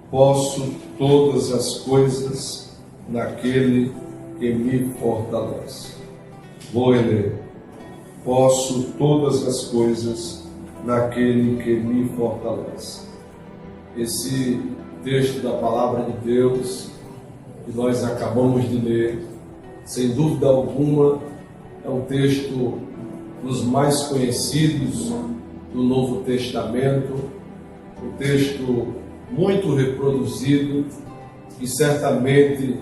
posso todas as coisas naquele que me fortalece. Vou ler. Posso todas as coisas naquele que me fortalece. Esse texto da Palavra de Deus que nós acabamos de ler, sem dúvida alguma, é um texto dos mais conhecidos do Novo Testamento, um texto muito reproduzido e certamente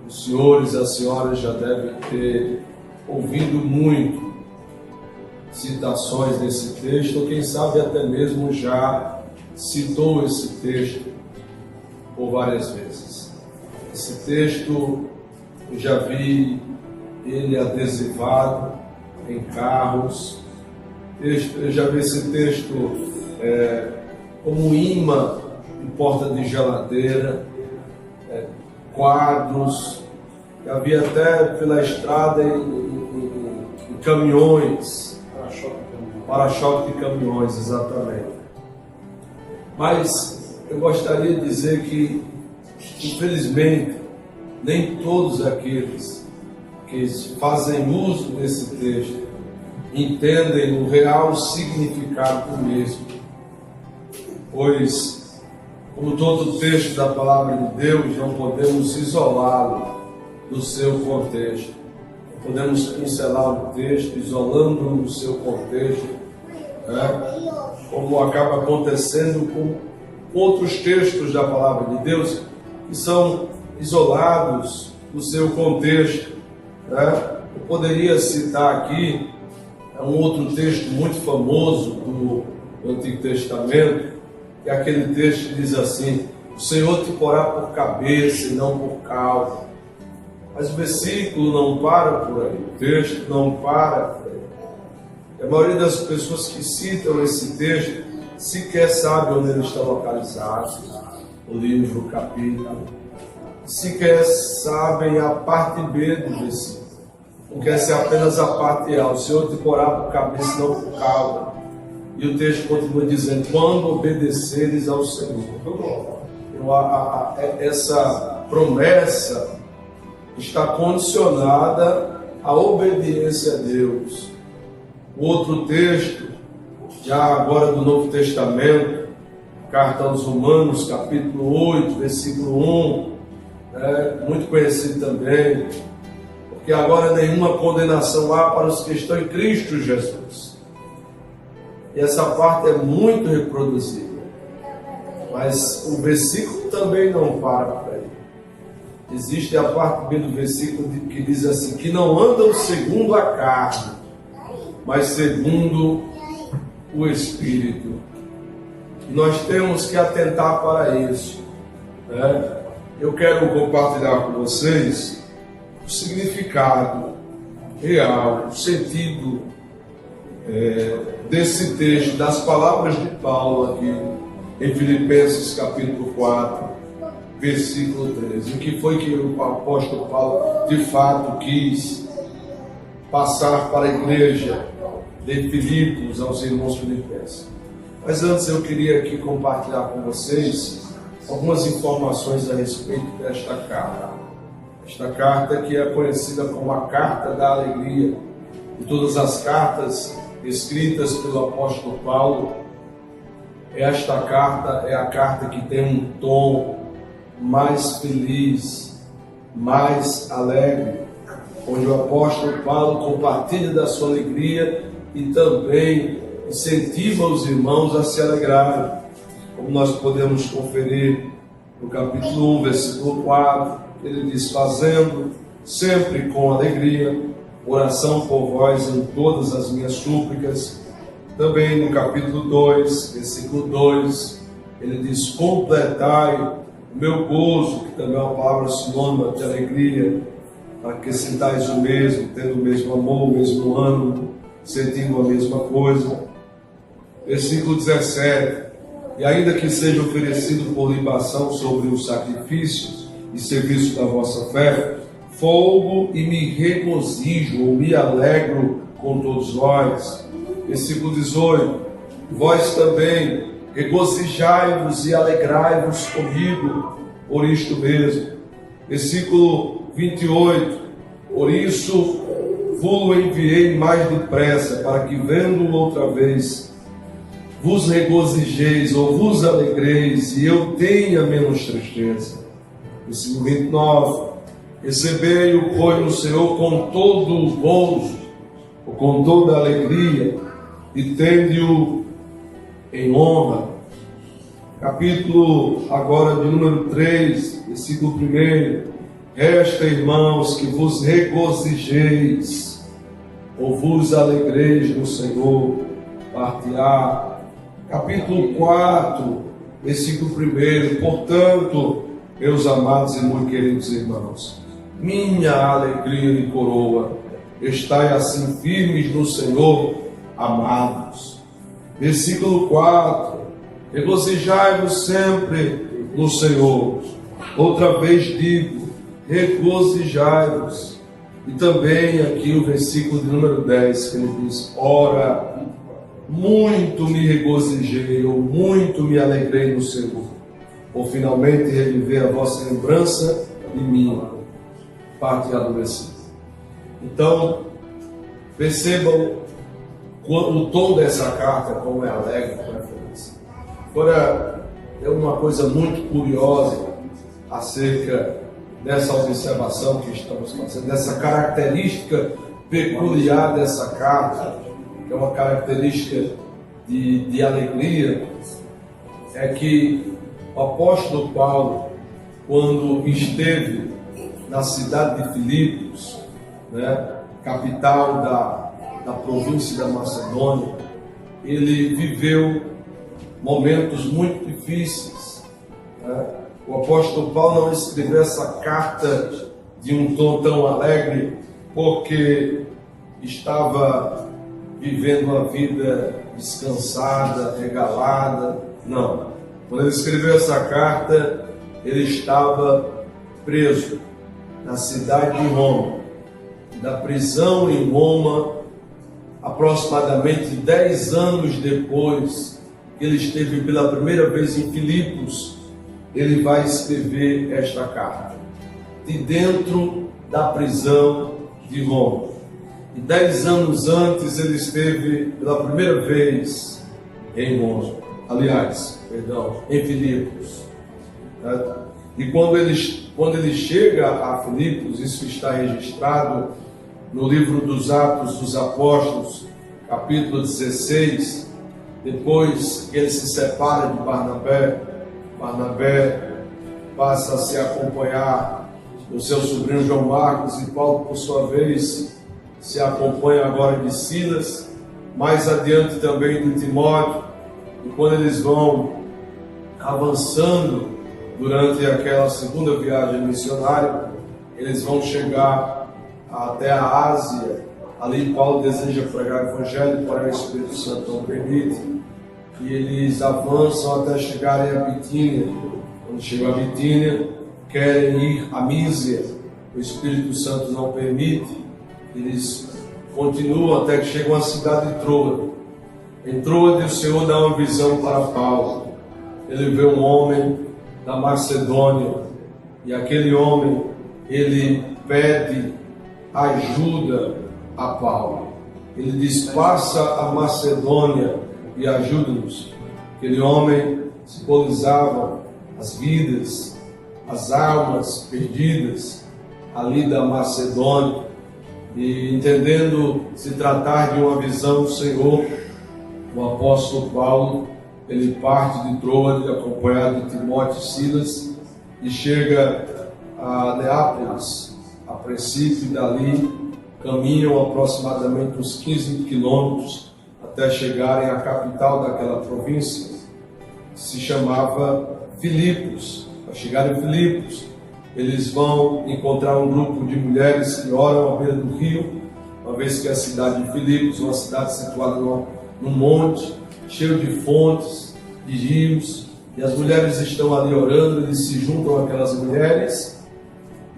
os senhores e as senhoras já devem ter ouvido muito citações desse texto, ou quem sabe até mesmo já citou esse texto por várias vezes. Esse texto eu já vi ele adesivado em carros, eu já vi esse texto como imã em porta de geladeira, quadros, havia até pela estrada em caminhões, para-choque de caminhões, exatamente. Mas eu gostaria de dizer que, infelizmente, nem todos aqueles que fazem uso desse texto entendem o real significado do mesmo, pois, como todo texto da Palavra de Deus, não podemos isolá-lo do seu contexto. Podemos pincelar o texto, isolando-o do seu contexto, como acaba acontecendo com outros textos da Palavra de Deus, que são isolados do seu contexto. Eu poderia citar aqui um outro texto muito famoso do Antigo Testamento, que é aquele texto que diz assim: o Senhor te porá por cabeça e não por cauda. Mas o versículo não para por aí, o texto não para por aí. A maioria das pessoas que citam esse texto sequer sabe onde ele está localizado, o livro, o capítulo, sequer sabem a parte B do versículo, porque essa é apenas a parte A: o Senhor te porá por cabeça e não por cauda. E o texto continua dizendo: quando obedeceres ao Senhor. Essa promessa está condicionada à obediência a Deus. O outro texto, já agora do Novo Testamento, carta aos Romanos, capítulo 8, versículo 1, muito conhecido também, porque agora nenhuma condenação há para os que estão em Cristo Jesus. E essa parte é muito reproduzida, mas o versículo também não para por aí. Existe a parte B do versículo que diz assim: que não andam segundo a carne, mas segundo o Espírito. E nós temos que atentar para isso. Eu quero compartilhar com vocês o significado real, o sentido desse texto, das palavras de Paulo aqui em Filipenses capítulo 4, versículo 13. O que foi que o apóstolo Paulo de fato quis passar para a igreja de Filipos, aos irmãos filipenses? Mas antes eu queria aqui compartilhar com vocês algumas informações a respeito desta carta. Esta carta que é conhecida como a Carta da Alegria. De todas as cartas escritas pelo apóstolo Paulo, esta carta é a carta que tem um tom mais feliz, mais alegre, onde o apóstolo Paulo compartilha da sua alegria e também incentiva os irmãos a se alegrarem, como nós podemos conferir no capítulo 1, versículo 4, ele diz: fazendo sempre com alegria oração por vós em todas as minhas súplicas. Também no capítulo 2, versículo 2, ele diz: completai o meu gozo, que também é uma palavra sinônima de alegria, para que sintais o mesmo, tendo o mesmo amor, o mesmo ânimo, sentindo a mesma coisa. Versículo 17: e ainda que seja oferecido por libação sobre os sacrifícios e serviço da vossa fé, folgo e me regozijo, ou me alegro com todos vós. Versículo 18: vós também, regozijai-vos e alegrai-vos comigo por isto mesmo. Versículo 28, por isso vos enviei mais depressa, para que vendo-o outra vez, vos regozijeis ou vos alegreis, e eu tenha menos tristeza. Versículo 29, recebei-o, pois, no Senhor com todo o gozo, ou com toda a alegria, e tende-o em honra. Capítulo agora de número 3, versículo 1. Resta, irmãos, que vos regozijeis, ou vos alegreis no Senhor. Parte A. Capítulo 4, versículo 1. Portanto, meus amados e muito queridos irmãos, minha alegria e coroa, estai assim firmes no Senhor, amados. Versículo 4. Regozijai-vos sempre no Senhor. Outra vez digo, regozijai-vos. E também aqui o versículo de número 10, que ele diz: ora, muito me regozijei, ou muito me alegrei no Senhor, por finalmente reviver a vossa lembrança de mim. Parte A do versículo. Então, percebam o tom dessa carta, como é alegre, como é feliz. Agora, é uma coisa muito curiosa acerca dessa observação que estamos fazendo, dessa característica peculiar dessa carta, que é uma característica de alegria, é que o apóstolo Paulo, quando esteve na cidade de Filipos, capital da província da Macedônia, ele viveu momentos muito difíceis. O apóstolo Paulo não escreveu essa carta de um tom tão alegre porque estava vivendo uma vida descansada, regalada. Não. Quando ele escreveu essa carta, ele estava preso na cidade de Roma. Da prisão em Roma, aproximadamente 10 anos depois que ele esteve pela primeira vez em Filipos, ele vai escrever esta carta de dentro da prisão de Roma. E 10 anos antes ele esteve pela primeira vez em Roma, em Filipos. E quando ele chega a Filipos, isso está registrado no livro dos Atos dos Apóstolos, capítulo 16, depois que ele se separa de Barnabé passa a se acompanhar do seu sobrinho João Marcos, e Paulo, por sua vez, se acompanha agora de Silas, mais adiante também de Timóteo. E quando eles vão avançando durante aquela segunda viagem missionária, eles vão chegar até a Ásia. Ali Paulo deseja pregar o Evangelho, porém o Espírito Santo não permite. E eles avançam até chegarem a Bitínia. Quando chegam a Bitínia, querem ir a Mísia. O Espírito Santo não permite. Eles continuam até que chegam à cidade de Troa. Em Troa, o Senhor dá uma visão para Paulo. Ele vê um homem da Macedônia. E aquele homem, ele pede ajuda a Paulo. Ele diz: passa a Macedônia e ajuda-nos. Aquele homem simbolizava as vidas, as almas perdidas ali da Macedônia. E entendendo se tratar de uma visão do Senhor, o apóstolo Paulo, ele parte de Troade, acompanhado de Timóteo e Silas, e chega a Neápolis. A princípio, dali caminham aproximadamente uns 15 quilômetros até chegarem à capital daquela província, que se chamava Filipos. Ao chegar em Filipos, eles vão encontrar um grupo de mulheres que oram à beira do rio, uma vez que a cidade de Filipos é uma cidade situada num monte, cheio de fontes, de rios, e as mulheres estão ali orando. Eles se juntam àquelas mulheres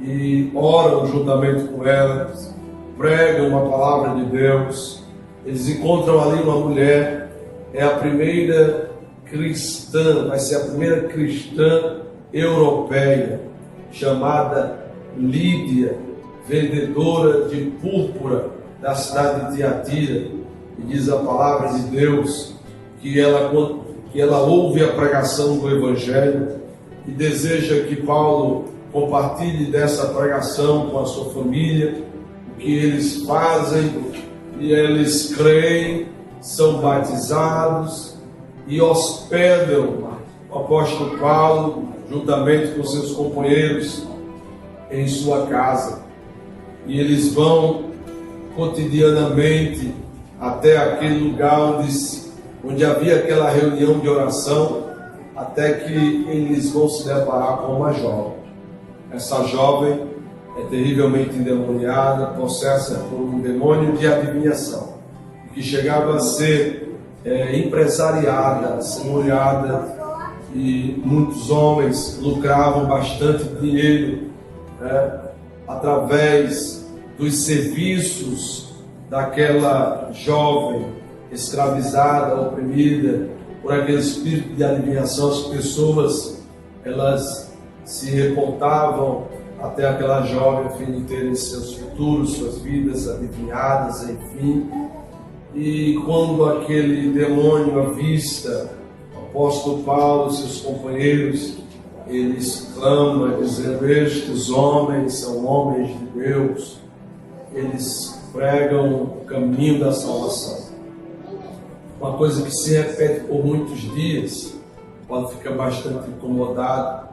e oram juntamente com elas, pregam uma palavra de Deus. Eles encontram ali uma mulher, é a primeira cristã, vai ser a primeira cristã europeia, chamada Lídia, vendedora de púrpura da cidade de Tiatira. E diz a palavra de Deus que ela ouve a pregação do Evangelho e deseja que Paulo compartilhe dessa pregação com a sua família, o que eles fazem, e eles creem, são batizados e hospedam o apóstolo Paulo, juntamente com seus companheiros, em sua casa. E eles vão cotidianamente até aquele lugar onde havia aquela reunião de oração, até que eles vão se deparar com uma jovem. Essa jovem é terrivelmente endemoniada, possessa por um demônio de adivinhação, que chegava a ser empresariada, senhoreada, e muitos homens lucravam bastante dinheiro através dos serviços daquela jovem escravizada, oprimida por aquele espírito de adivinhação. As pessoas, elas se reportavam até aquela jovem a fim de terem seus futuros, suas vidas adivinhadas, enfim. E quando aquele demônio avista o apóstolo Paulo e seus companheiros, eles clamam dizendo: estes homens são homens de Deus, eles pregam o caminho da salvação. Uma coisa que se repete por muitos dias, pode ficar bastante incomodado.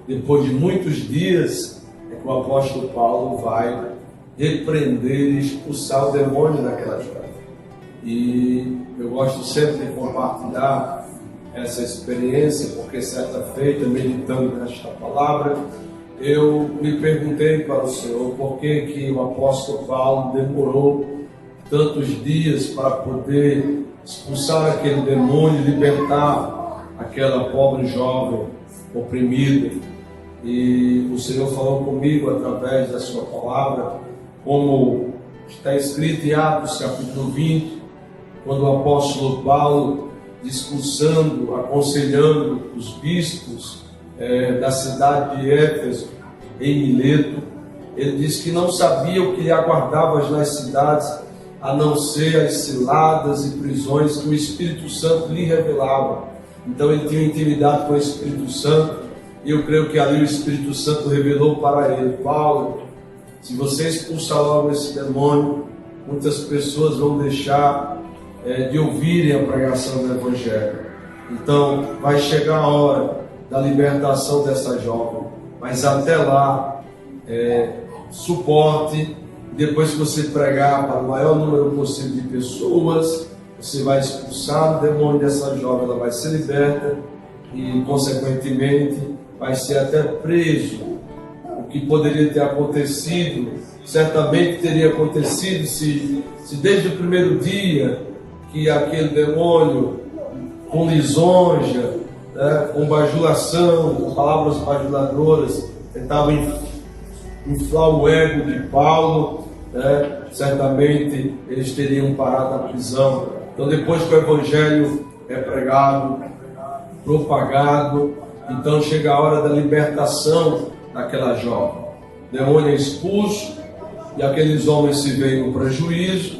Depois de muitos dias é que o apóstolo Paulo vai repreender e expulsar o demônio daquela jovem. E eu gosto sempre de compartilhar essa experiência, porque certa feita, meditando nesta palavra, eu me perguntei para o Senhor por que o apóstolo Paulo demorou tantos dias para poder expulsar aquele demônio, libertar aquela pobre jovem oprimida. E o Senhor falou comigo através da sua palavra, como está escrito em Atos capítulo 20, quando o apóstolo Paulo, discursando, aconselhando os bispos da cidade de Éfeso, em Mileto, ele disse que não sabia o que lhe aguardava nas cidades, a não ser as ciladas e prisões que o Espírito Santo lhe revelava. Então ele tinha intimidade com o Espírito Santo, e eu creio que ali o Espírito Santo revelou para ele: Paulo, se você expulsar logo esse demônio, muitas pessoas vão deixar de ouvirem a pregação do Evangelho. Então vai chegar a hora da libertação dessa jovem, mas até lá suporte. Depois que você pregar para o maior número possível de pessoas, você vai expulsar o demônio dessa jovem, ela vai ser liberta e consequentemente vai ser até preso. O que poderia ter acontecido, certamente teria acontecido se desde o primeiro dia que aquele demônio, com lisonja, com bajulação, com palavras bajuladoras, tentava inflar o ego de Paulo, certamente eles teriam parado na prisão. Então, depois que o Evangelho é pregado, propagado, então chega a hora da libertação daquela jovem. O demônio é expulso e aqueles homens se veem no prejuízo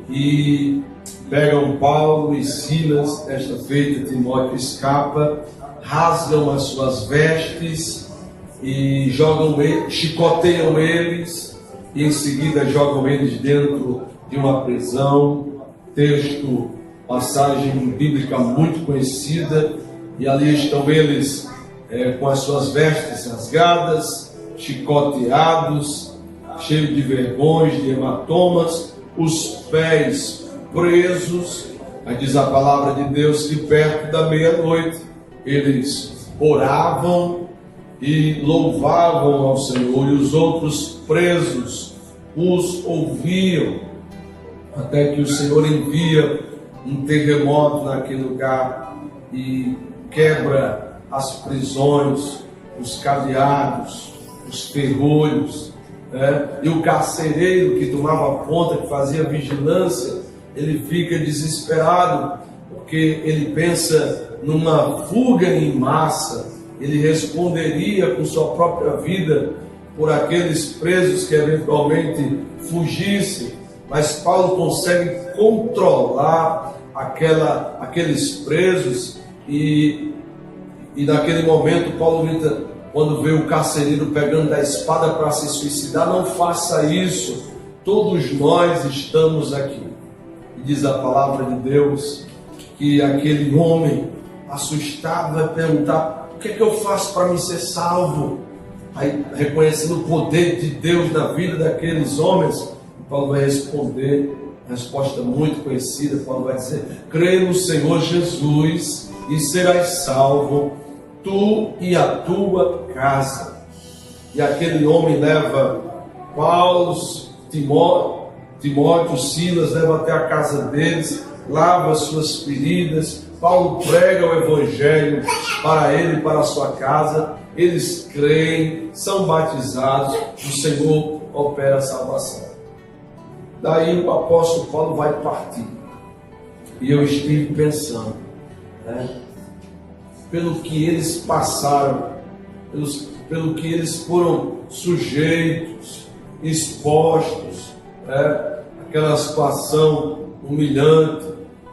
e pegam Paulo e Silas. Desta feita, Timóteo escapa, rasgam as suas vestes e chicoteiam eles, e em seguida jogam eles dentro de uma prisão. Texto, passagem bíblica muito conhecida, e ali estão eles com as suas vestes rasgadas, chicoteados, cheios de vergões, de hematomas, os pés presos. Aí diz a palavra de Deus que perto da meia-noite eles oravam e louvavam ao Senhor, e os outros presos os ouviam, até que o Senhor envia um terremoto naquele lugar e quebra as prisões, os cadeados, os ferrolhos, e o carcereiro que tomava conta, que fazia vigilância, ele fica desesperado, porque ele pensa numa fuga em massa, ele responderia com sua própria vida por aqueles presos que eventualmente fugissem, mas Paulo consegue controlar aqueles presos e naquele momento Paulo grita, quando vê o carcereiro pegando da espada para se suicidar, não faça isso, todos nós estamos aqui. E diz a palavra de Deus que aquele homem assustado vai perguntar, o que é que eu faço para me ser salvo? Aí, reconhecendo o poder de Deus na vida daqueles homens, Paulo vai responder, a resposta muito conhecida, Paulo vai dizer, crê no Senhor Jesus e serás salvo, tu e a tua casa. E aquele homem leva Paulo, Timóteo, Silas, leva até a casa deles, lava as suas feridas, Paulo prega o Evangelho para ele e para a sua casa, eles creem, são batizados, o Senhor opera a salvação. Daí o apóstolo Paulo vai partir. E eu estive pensando, pelo que eles passaram, pelo que eles foram sujeitos, expostos, aquela situação humilhante,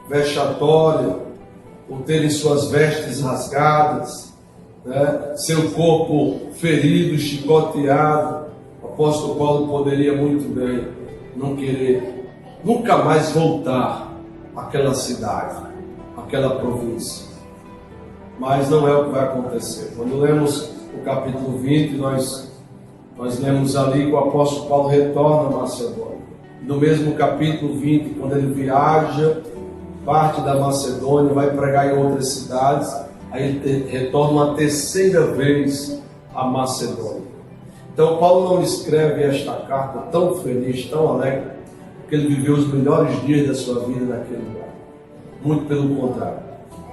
vexatória, por terem suas vestes rasgadas, seu corpo ferido, chicoteado. O apóstolo Paulo poderia muito bem não querer nunca mais voltar àquela cidade, àquela província. Mas não é o que vai acontecer. Quando lemos o capítulo 20, nós lemos ali que o apóstolo Paulo retorna a Macedônia. No mesmo capítulo 20, quando ele viaja, parte da Macedônia, vai pregar em outras cidades, aí ele retorna uma terceira vez a Macedônia. Então Paulo não escreve esta carta tão feliz, tão alegre, porque ele viveu os melhores dias da sua vida naquele lugar. Muito pelo contrário.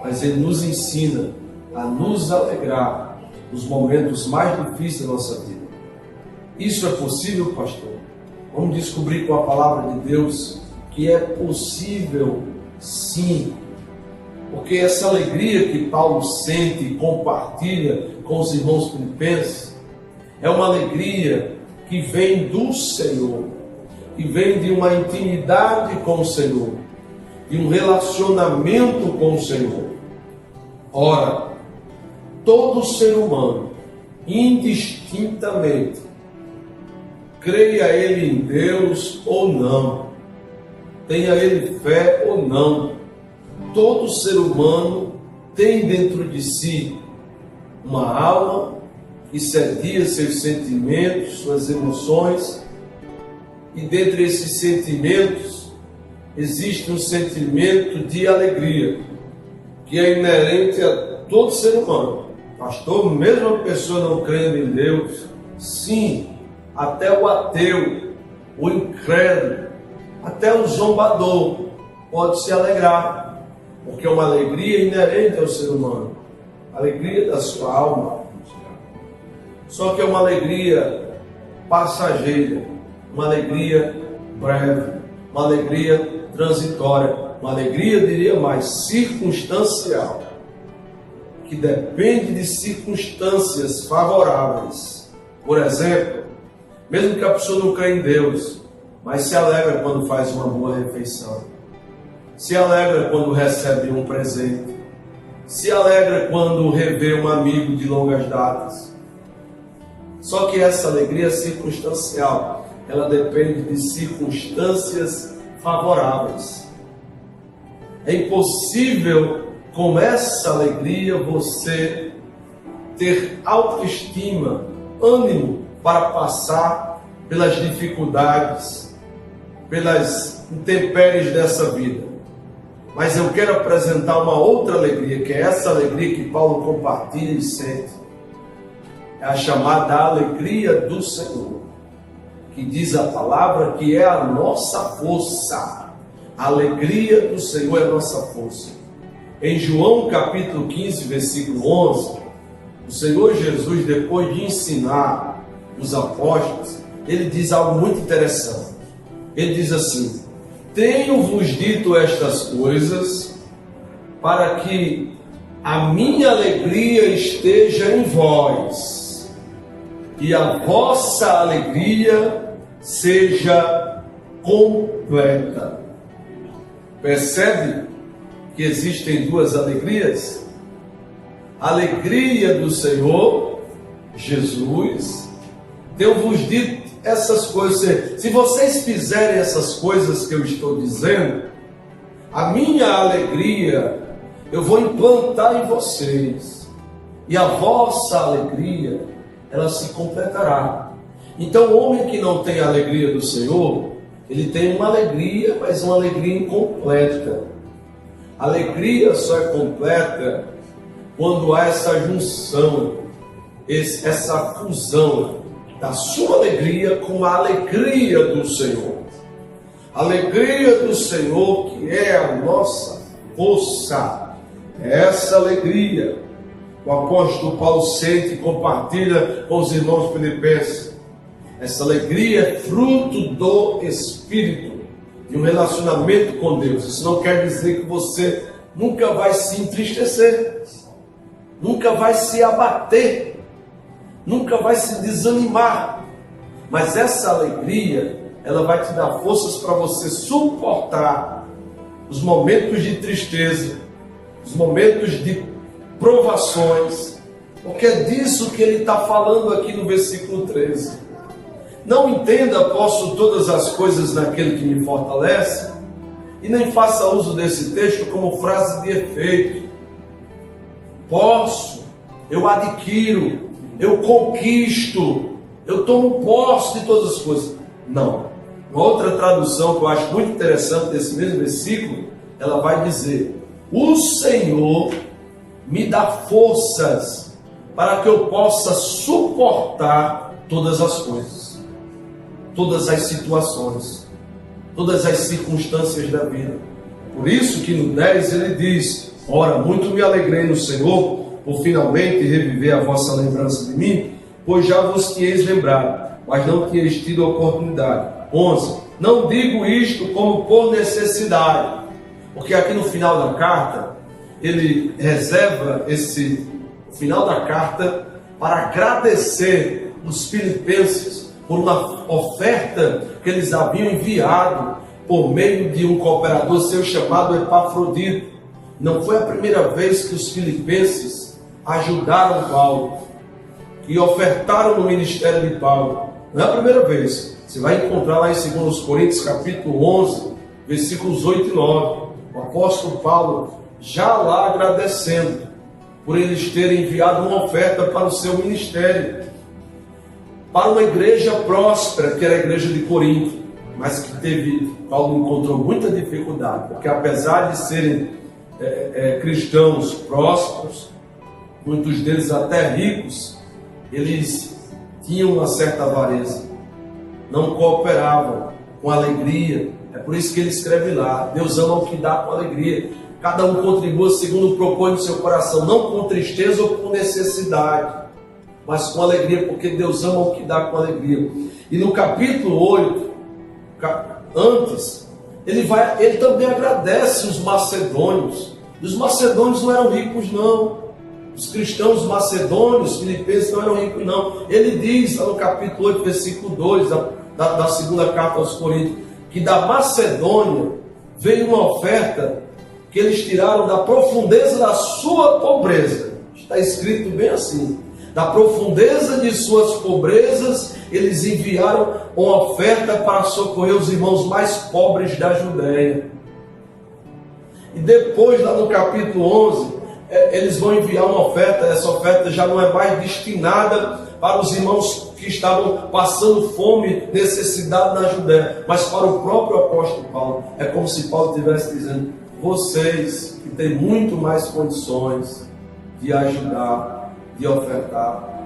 Mas ele nos ensina a nos alegrar nos momentos mais difíceis da nossa vida. Isso é possível, pastor? Vamos descobrir com a palavra de Deus que é possível, sim. Porque essa alegria que Paulo sente e compartilha com os irmãos filipenses é uma alegria que vem do Senhor, que vem de uma intimidade com o Senhor, de um relacionamento com o Senhor. Ora, todo ser humano, indistintamente, creia ele em Deus ou não, tenha ele fé ou não, todo ser humano tem dentro de si uma alma que cedia seus sentimentos, suas emoções, e dentre esses sentimentos existe um sentimento de alegria que é inerente a todo ser humano. Pastor, mesmo a pessoa não crendo em Deus, sim, até o ateu, o incrédulo, até o zombador pode se alegrar, porque é uma alegria inerente ao ser humano, a alegria da sua alma. Só que é uma alegria passageira, uma alegria breve, uma alegria transitória, uma alegria, diria mais, circunstancial, que depende de circunstâncias favoráveis. Por exemplo, mesmo que a pessoa não creia em Deus, mas se alegra quando faz uma boa refeição, se alegra quando recebe um presente, se alegra quando revê um amigo de longas datas. Só que essa alegria é circunstancial, ela depende de circunstâncias favoráveis. É impossível com essa alegria você ter autoestima, ânimo para passar pelas dificuldades, pelas intempéries dessa vida. Mas eu quero apresentar uma outra alegria, que é essa alegria que Paulo compartilha e sente. É a chamada alegria do Senhor, que diz a palavra que é a nossa força. A alegria do Senhor é a nossa força. Em João capítulo 15, versículo 11, o Senhor Jesus, depois de ensinar os apóstolos, ele diz algo muito interessante. Ele diz assim: tenho-vos dito estas coisas para que a minha alegria esteja em vós, e a vossa alegria seja completa. Percebe que existem duas alegrias? A alegria do Senhor Jesus. Tenho-vos dito essas coisas. Se vocês fizerem essas coisas que eu estou dizendo, a minha alegria eu vou implantar em vocês, e a vossa alegria, ela se completará. Então, o homem que não tem a alegria do Senhor, ele tem uma alegria, mas uma alegria incompleta. A alegria só é completa quando há essa junção, essa fusão da sua alegria com a alegria do Senhor. A alegria do Senhor, que é a nossa força. Essa alegria o apóstolo Paulo sente e compartilha com os irmãos filipenses. Essa alegria é fruto do Espírito, de um relacionamento com Deus. Isso não quer dizer que você nunca vai se entristecer, nunca vai se abater, nunca vai se desanimar. Mas essa alegria, ela vai te dar forças para você suportar os momentos de tristeza, os momentos de provações, porque é disso que ele está falando aqui no versículo 13. Não entenda, posso todas as coisas naquele que me fortalece, e nem faça uso desse texto como frase de efeito. Posso, eu adquiro, eu conquisto, eu tomo posse de todas as coisas. Não. Uma outra tradução que eu acho muito interessante desse mesmo versículo, ela vai dizer: o Senhor me dá forças para que eu possa suportar todas as coisas, todas as situações, todas as circunstâncias da vida. Por isso que no 10 ele diz: ora, muito me alegrei no Senhor, por finalmente reviver a vossa lembrança de mim, pois já vos tinhais lembrado, mas não tinhais tido a oportunidade. 11. Não digo isto como por necessidade, porque aqui no final da carta, ele reserva esse final da carta para agradecer os filipenses por uma oferta que eles haviam enviado por meio de um cooperador seu chamado Epafrodito. Não foi a primeira vez que os filipenses ajudaram Paulo e ofertaram no ministério de Paulo. Não é a primeira vez. Você vai encontrar lá em 2 Coríntios capítulo 11, versículos 8 e 9. O apóstolo Paulo já lá agradecendo por eles terem enviado uma oferta para o seu ministério, para uma igreja próspera, que era a igreja de Corinto, mas que Paulo encontrou muita dificuldade, porque apesar de serem cristãos prósperos, muitos deles até ricos, eles tinham uma certa avareza, não cooperavam com alegria. É por isso que ele escreve lá: Deus ama o que dá com alegria. Cada um contribua segundo propõe no seu coração, não com tristeza ou com necessidade, mas com alegria, porque Deus ama o que dá com alegria. E no capítulo 8, antes, ele também agradece os macedônios. E os macedônios não eram ricos, não. Os cristãos macedônios, filipenses, não eram ricos, não. Ele diz lá no capítulo 8, versículo 2, da segunda carta aos Coríntios, que da Macedônia veio uma oferta que eles tiraram da profundeza da sua pobreza. Está escrito bem assim: da profundeza de suas pobrezas, eles enviaram uma oferta para socorrer os irmãos mais pobres da Judéia. E depois, lá no capítulo 11, eles vão enviar uma oferta. Essa oferta já não é mais destinada para os irmãos que estavam passando fome, necessidade na Judéia, mas para o próprio apóstolo Paulo. É como se Paulo estivesse dizendo: vocês que têm muito mais condições de ajudar, de ofertar,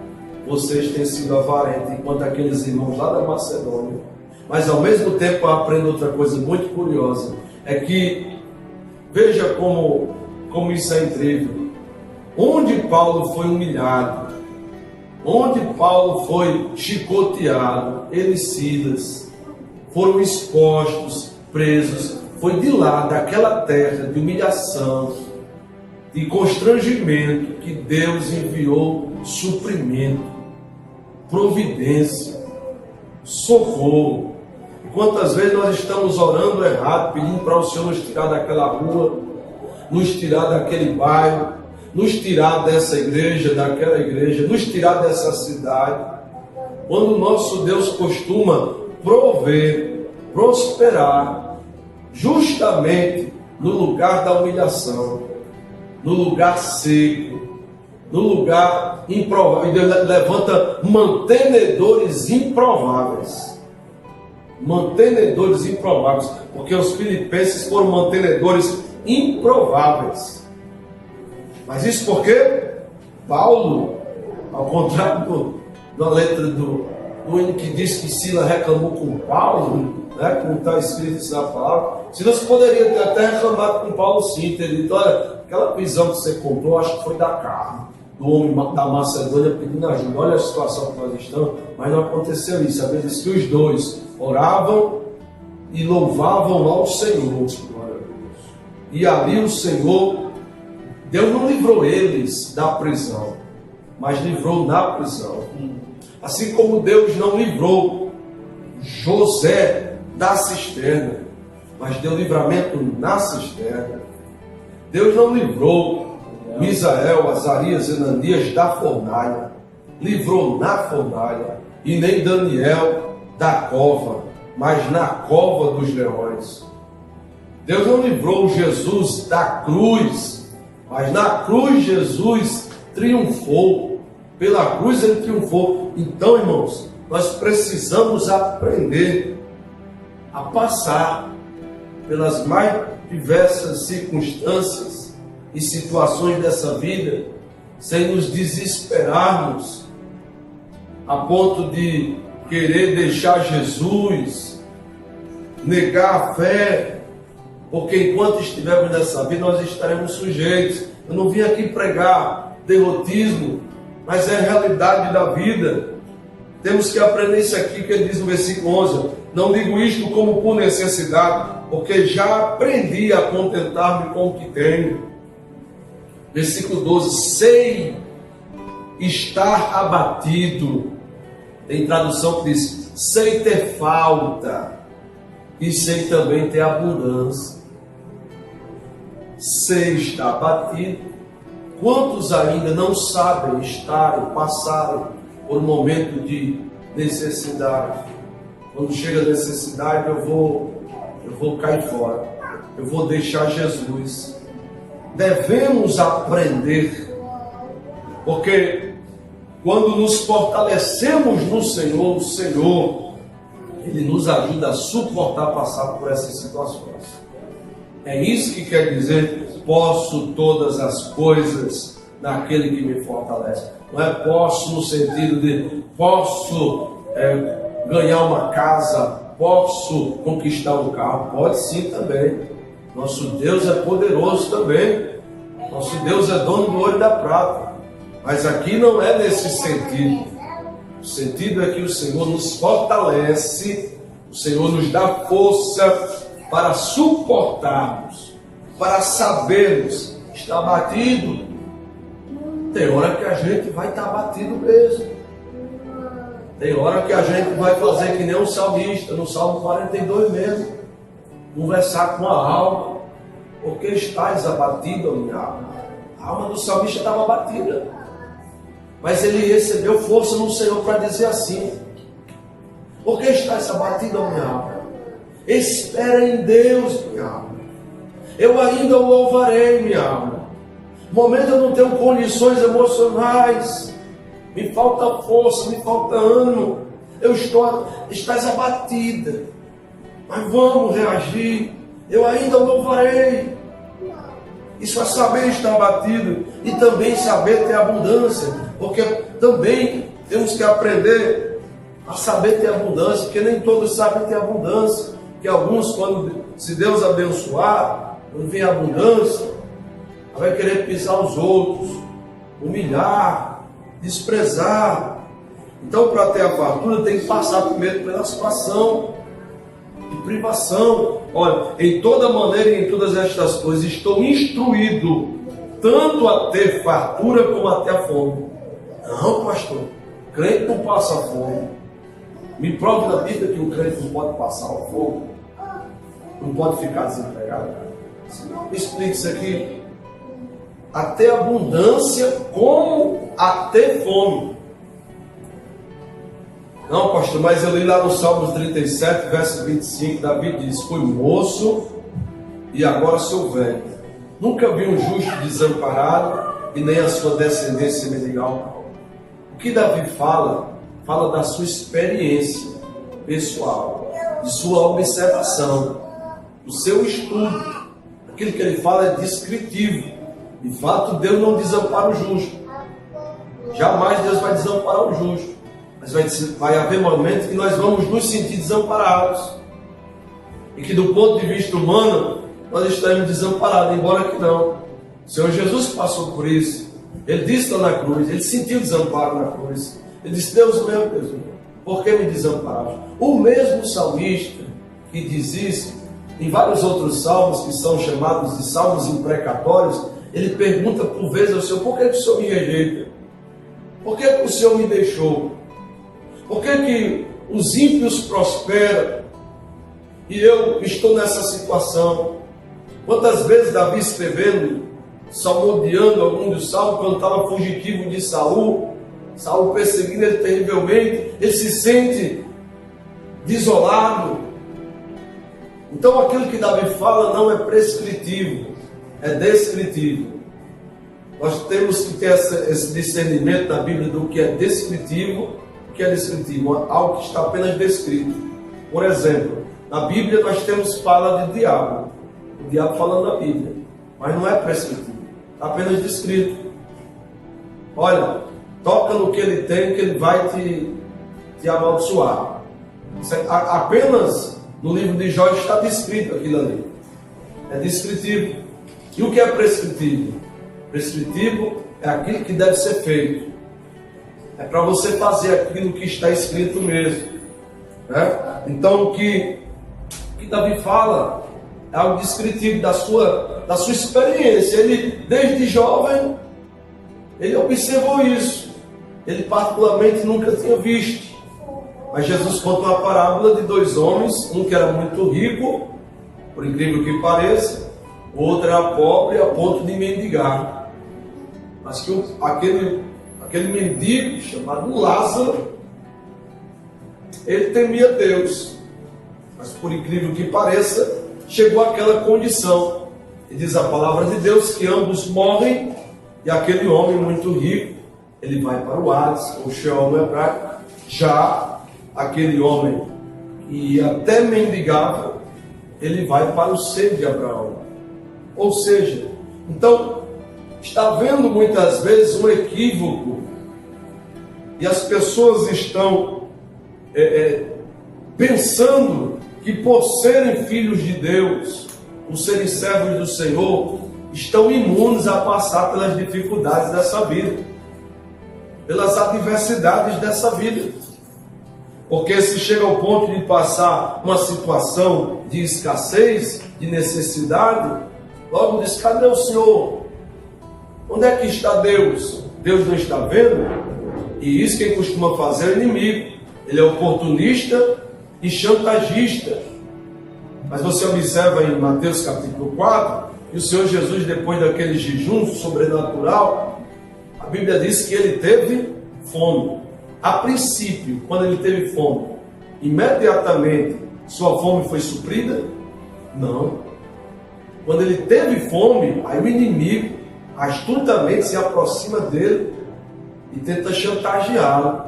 vocês têm sido avarentos, enquanto aqueles irmãos lá da Macedônia. Mas ao mesmo tempo eu aprendo outra coisa muito curiosa, é que veja como isso é incrível. Onde Paulo foi humilhado, onde Paulo foi chicoteado, ele e Silas foram expostos, presos. Foi de lá, daquela terra de humilhação, de constrangimento que Deus enviou suprimento, providência, socorro. E quantas vezes nós estamos orando errado, pedindo para o Senhor nos tirar daquela rua, nos tirar daquele bairro, nos tirar dessa igreja, daquela igreja, nos tirar dessa cidade, quando o nosso Deus costuma prover, prosperar, justamente no lugar da humilhação, no lugar seco, no lugar improvável. E Deus levanta mantenedores improváveis. Mantenedores improváveis. Porque os filipenses foram mantenedores improváveis. Mas isso porque Paulo, ao contrário da letra do hino que diz que Sila reclamou com Paulo, né, como está escrito isso na palavra, Silas poderia ter até reclamado com Paulo sim, ter dito: olha, aquela visão que você contou, acho que foi da carne, do homem da Macedônia pedindo ajuda, olha a situação que nós estamos, mas não aconteceu isso. A Bíblia diz que os dois oravam e louvavam ao Senhor, e ali o Senhor, Deus não livrou eles da prisão, mas livrou na prisão. Assim como Deus não livrou José da cisterna, mas deu livramento na cisterna. Deus não livrou Misael, Azarias, Ananias da fornalha, livrou na fornalha, e nem Daniel da cova, mas na cova dos leões. Deus não livrou Jesus da cruz, mas na cruz Jesus triunfou. Pela cruz ele triunfou. Então, irmãos, nós precisamos aprender a passar pelas mais diversas circunstâncias e situações dessa vida, sem nos desesperarmos a ponto de querer deixar Jesus, negar a fé, porque enquanto estivermos nessa vida nós estaremos sujeitos. Eu não vim aqui pregar derrotismo, mas é a realidade da vida. Temos que aprender isso aqui que ele diz no versículo 11: não digo isto como por necessidade, porque já aprendi a contentar-me com o que tenho. Versículo 12: sei estar abatido. Tem tradução que diz: sei ter falta, e sei também ter abundância. Sei estar abatido. Quantos ainda não sabem estar e passarem por um momento de necessidade? Quando chega a necessidade, eu vou cair fora, eu vou deixar Jesus. Devemos aprender, porque quando nos fortalecemos no Senhor, o Senhor, Ele nos ajuda a suportar passar por essas situações. É isso que quer dizer: posso todas as coisas naquele que me fortalece. Não é posso no sentido de posso ganhar uma casa, posso conquistar um carro. Pode sim também. Nosso Deus é poderoso também. Nosso Deus é dono do ouro e da prata. Mas aqui não é nesse sentido. O sentido é que o Senhor nos fortalece, o Senhor nos dá força para suportarmos, para sabermos estar batido. Tem hora que a gente vai estar batido mesmo. Tem hora que a gente vai fazer que nem um salmista, no Salmo 42 mesmo, conversar com a alma: porque estás abatido, a minha alma. A alma do salmista estava abatida, mas ele recebeu força no Senhor para dizer assim: porque estás abatido, a minha alma? Espera em Deus, minha alma. Eu ainda o louvarei, minha alma. No momento eu não tenho condições emocionais, me falta força, me falta ânimo, estás abatida, mas vamos reagir. Eu ainda o louvarei. Isso é saber estar abatido e também saber ter abundância, porque também temos que aprender a saber ter abundância, porque nem todos sabem ter abundância. Que alguns, se Deus abençoar, quando vem a abundância, vai querer pisar os outros, humilhar, desprezar. Então, para ter a fartura, tem que passar primeiro pela situação de privação. Olha, em toda maneira e em todas estas coisas estou instruído tanto a ter fartura como a ter a fome. Não, pastor, crente não passa fome. Me prove na Bíblia que o crente não pode passar fome, não pode ficar desempregado. Explique isso aqui. Até abundância como a ter fome. Não, pastor, mas eu li lá no Salmos 37, verso 25, Davi diz: fui moço e agora sou velho. Nunca vi um justo desamparado e nem a sua descendência mendigar. O que Davi fala da sua experiência pessoal, de sua observação, do seu estudo. Aquilo que ele fala é descritivo. De fato, Deus não desampara o justo. Jamais Deus vai desamparar o justo. Mas vai haver momentos que nós vamos nos sentir desamparados. E que do ponto de vista humano, nós estaremos desamparados, embora que não. O Senhor Jesus passou por isso. Ele disse lá na cruz, ele sentiu desamparo na cruz. Ele disse: Deus meu, por que me desamparaste? O mesmo salmista que diz isso, em vários outros salmos que são chamados de salmos imprecatórios, ele pergunta por vezes ao Senhor: por que o Senhor me rejeita? Por que o Senhor me deixou? Por que os ímpios prosperam e eu estou nessa situação? Quantas vezes Davi escrevendo, salmodiando algum dos salmos, quando estava fugitivo de Saul perseguindo ele terrivelmente, ele se sente desolado. Então aquilo que Davi fala não é prescritivo, é descritivo. Nós temos que ter esse discernimento na Bíblia do que é descritivo. O que é descritivo? Algo que está apenas descrito. Por exemplo, na Bíblia nós temos fala de diabo. O diabo falando na Bíblia, mas não é prescritivo, está apenas descrito. Olha, toca no que ele tem, que ele vai te amaldiçoar. Apenas no livro de Jó está descrito aquilo ali. É descritivo. E o que é prescritivo? Prescritivo é aquilo que deve ser feito. É para você fazer aquilo que está escrito mesmo, né? Então o que Davi fala é algo descritivo da sua experiência. Ele, desde jovem, ele observou isso. Ele particularmente nunca tinha visto. Mas Jesus conta uma parábola de dois homens, um que era muito rico, por incrível que pareça, o outro era pobre a ponto de mendigar. Mas que aquele mendigo chamado Lázaro, ele temia Deus. Mas por incrível que pareça, chegou àquela condição. E diz a palavra de Deus que ambos morrem, e aquele homem muito rico, ele vai para o Hades, ou Sheol no hebraico. Já aquele homem que até mendigava, ele vai para o seio de Abraão. Ou seja, então, está havendo muitas vezes um equívoco, e as pessoas estão pensando que por serem filhos de Deus, por serem servos do Senhor, estão imunes a passar pelas dificuldades dessa vida, pelas adversidades dessa vida. Porque se chega ao ponto de passar uma situação de escassez, de necessidade, logo diz: cadê o Senhor? Onde é que está Deus? Deus não está vendo? E isso quem costuma fazer é o inimigo. Ele é oportunista e chantagista. Mas você observa em Mateus capítulo 4, que o Senhor Jesus, depois daquele jejum sobrenatural, a Bíblia diz que ele teve fome. A princípio, quando ele teve fome, imediatamente sua fome foi suprida? Não. Quando ele teve fome, aí o inimigo astutamente se aproxima dele e tenta chantageá-lo.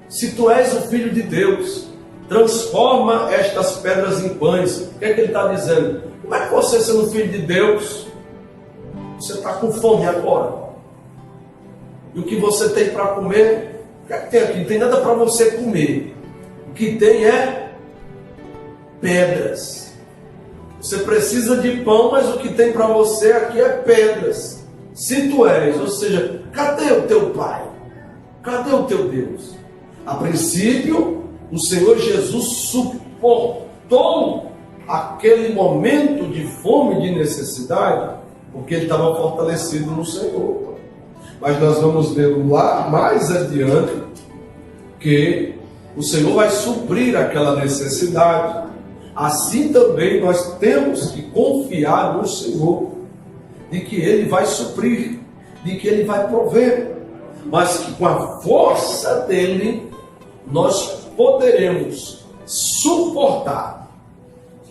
Se tu és o Filho de Deus, transforma estas pedras em pães. O que é que ele está dizendo? Como é que você, sendo filho de Deus, você está com fome agora? E o que você tem para comer? O que é que tem aqui? Não tem nada para você comer. O que tem é pedras. Você precisa de pão, mas o que tem para você aqui é pedras. Se tu és, ou seja, cadê o teu Pai? Cadê o teu Deus? A princípio, o Senhor Jesus suportou aquele momento de fome e de necessidade, porque ele estava fortalecido no Senhor. Mas nós vamos ver lá mais adiante que o Senhor vai suprir aquela necessidade. Assim também nós temos que confiar no Senhor, de que Ele vai suprir, de que Ele vai prover, mas que com a força dEle nós poderemos suportar.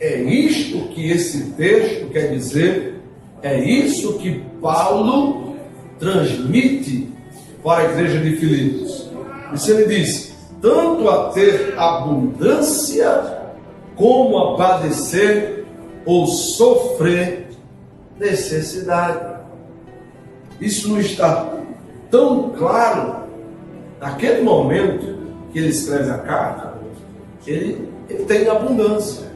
É isto que esse texto quer dizer, é isso que Paulo transmite para a igreja de Filipos. Isso ele diz: tanto a ter abundância, como a padecer ou sofrer necessidade. Isso não está tão claro naquele momento que ele escreve a carta. Ele tem abundância.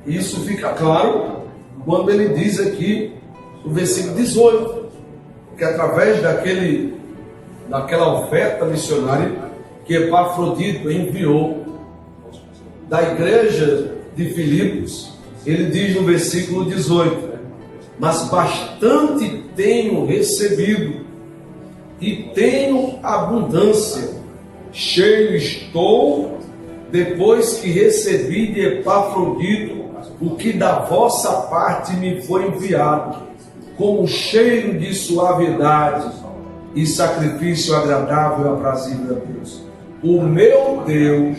E isso fica claro quando ele diz aqui no versículo 18, que através daquela oferta missionária que Epafrodito enviou da igreja de Filipos, ele diz no versículo 18: mas bastante tenho recebido e tenho abundância, cheio estou, depois que recebi de Epafrodito o que da vossa parte me foi enviado, como cheiro de suavidade e sacrifício agradável e aprazível a Deus. O meu Deus,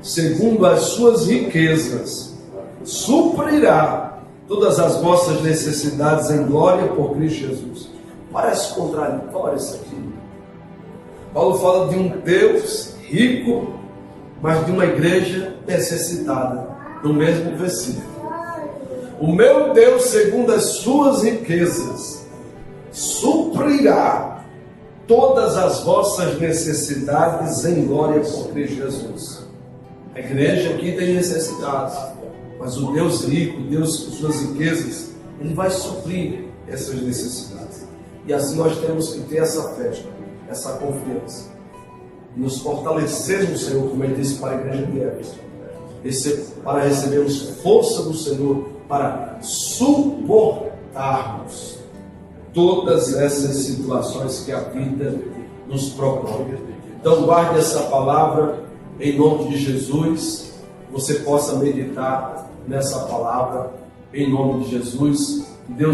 segundo as suas riquezas, suprirá todas as vossas necessidades em glória por Cristo Jesus. Parece contraditório isso aqui. Paulo fala de um Deus rico, mas de uma igreja necessitada, no mesmo versículo. O meu Deus, segundo as suas riquezas, suprirá todas as vossas necessidades em glória por Cristo Jesus. A igreja aqui tem necessidades, mas o Deus rico, Deus com suas riquezas, Ele vai suprir essas necessidades. E assim nós temos que ter essa fé, essa confiança, nos fortalecer no Senhor, como Ele disse para a igreja de Éfeso, para recebermos força do Senhor, para suportarmos todas essas situações que a vida nos propõe. Então guarde essa palavra em nome de Jesus, você possa meditar nessa palavra em nome de Jesus. Deus